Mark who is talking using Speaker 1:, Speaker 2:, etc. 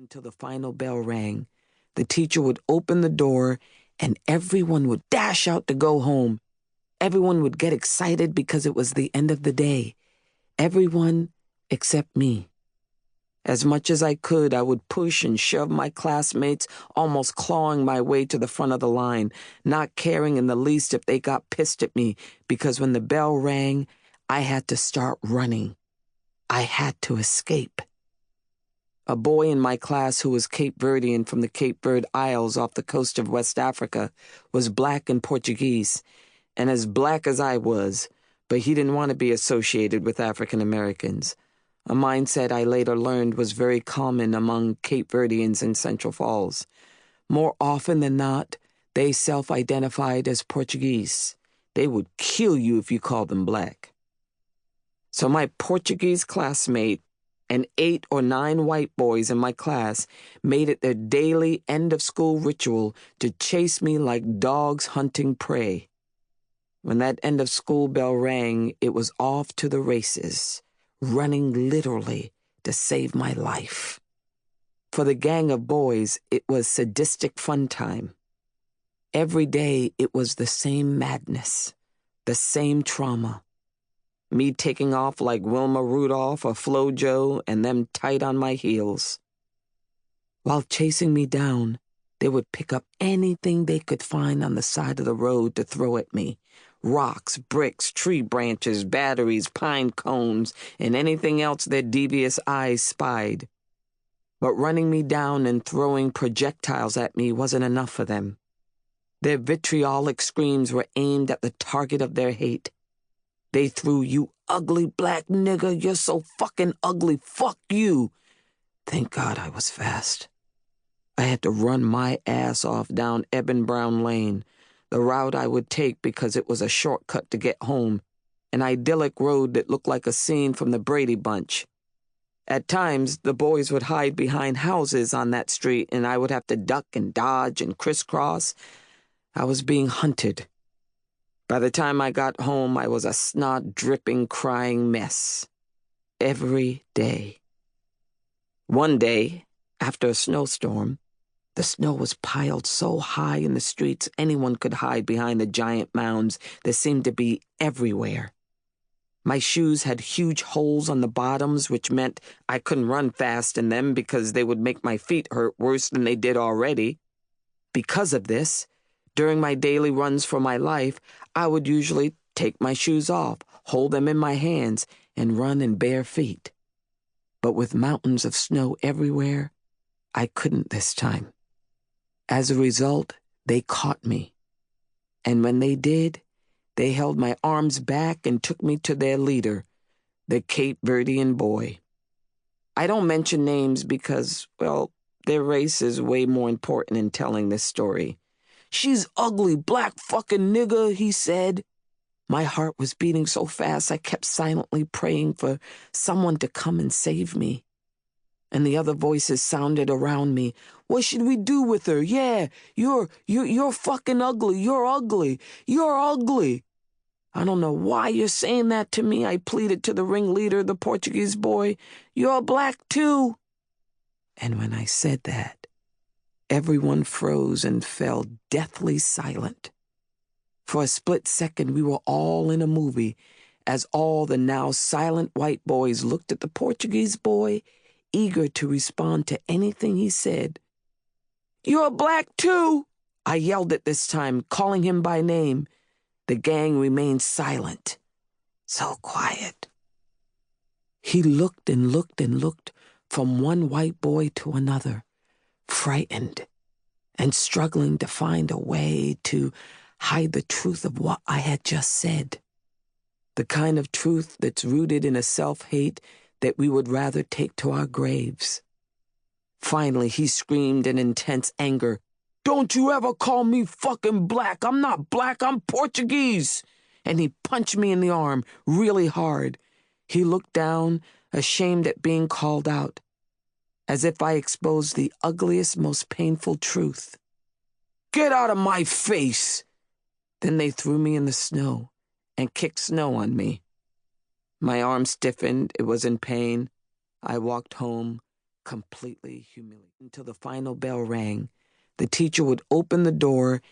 Speaker 1: until the final bell rang. The teacher would open the door and everyone would dash out to go home. Everyone would get excited because it was the end of the day. Everyone except me. As much as I could, I would push and shove my classmates, almost clawing my way to the front of the line, not caring in the least if they got pissed at me, because when the bell rang, I had to start running. I had to escape. A boy in my class who was Cape Verdean from the Cape Verde Isles off the coast of West Africa was black and Portuguese, and as black as I was, but he didn't want to be associated with African Americans, a mindset I later learned was very common among Cape Verdeans in Central Falls. More often than not, they self-identified as Portuguese. They would kill you if you called them black. So my Portuguese classmate and 8 or 9 white boys in my class made it their daily end-of-school ritual to chase me like dogs hunting prey. When that end-of-school bell rang, it was off to the races, running literally to save my life. For the gang of boys, it was sadistic fun time. Every day, it was the same madness, the same trauma. Me taking off like Wilma Rudolph or Flo-Jo and them tight on my heels. While chasing me down, they would pick up anything they could find on the side of the road to throw at me. Rocks, bricks, tree branches, batteries, pine cones, and anything else their devious eyes spied. But running me down and throwing projectiles at me wasn't enough for them. Their vitriolic screams were aimed at the target of their hate. They threw, "You ugly black nigger, you're so fucking ugly, fuck you." Thank God I was fast. I had to run my ass off down Eben Brown Lane, the route I would take because it was a shortcut to get home, an idyllic road that looked like a scene from the Brady Bunch. At times, the boys would hide behind houses on that street and I would have to duck and dodge and crisscross. I was being hunted. By the time I got home, I was a snot-dripping, crying mess. Every day. One day, after a snowstorm, the snow was piled so high in the streets anyone could hide behind the giant mounds that seemed to be everywhere. My shoes had huge holes on the bottoms, which meant I couldn't run fast in them because they would make my feet hurt worse than they did already. Because of this, during my daily runs for my life, I would usually take my shoes off, hold them in my hands, and run in bare feet. But with mountains of snow everywhere, I couldn't this time. As a result, they caught me. And when they did, they held my arms back and took me to their leader, the Cape Verdean boy. I don't mention names because, well, their race is way more important in telling this story. "She's ugly, black fucking nigger," he said. My heart was beating so fast I kept silently praying for someone to come and save me. And the other voices sounded around me. "What should we do with her? Yeah, you're fucking ugly. You're ugly. You're ugly." "I don't know why you're saying that to me," I pleaded to the ringleader, the Portuguese boy. "You're black too." And when I said that, everyone froze and fell deathly silent. For a split second, we were all in a movie, as all the now silent white boys looked at the Portuguese boy, eager to respond to anything he said. "You're black too," I yelled at this time, calling him by name. The gang remained silent, so quiet. He looked and looked and looked from one white boy to another, frightened and struggling to find a way to hide the truth of what I had just said. The kind of truth that's rooted in a self-hate that we would rather take to our graves. Finally, he screamed in intense anger, "Don't you ever call me fucking black. I'm not black, I'm Portuguese." And he punched me in the arm really hard. He looked down, ashamed at being called out, as if I exposed the ugliest, most painful truth. "Get out of my face!" Then they threw me in the snow and kicked snow on me. My arm stiffened, it was in pain. I walked home, completely humiliated. Until the final bell rang, the teacher would open the door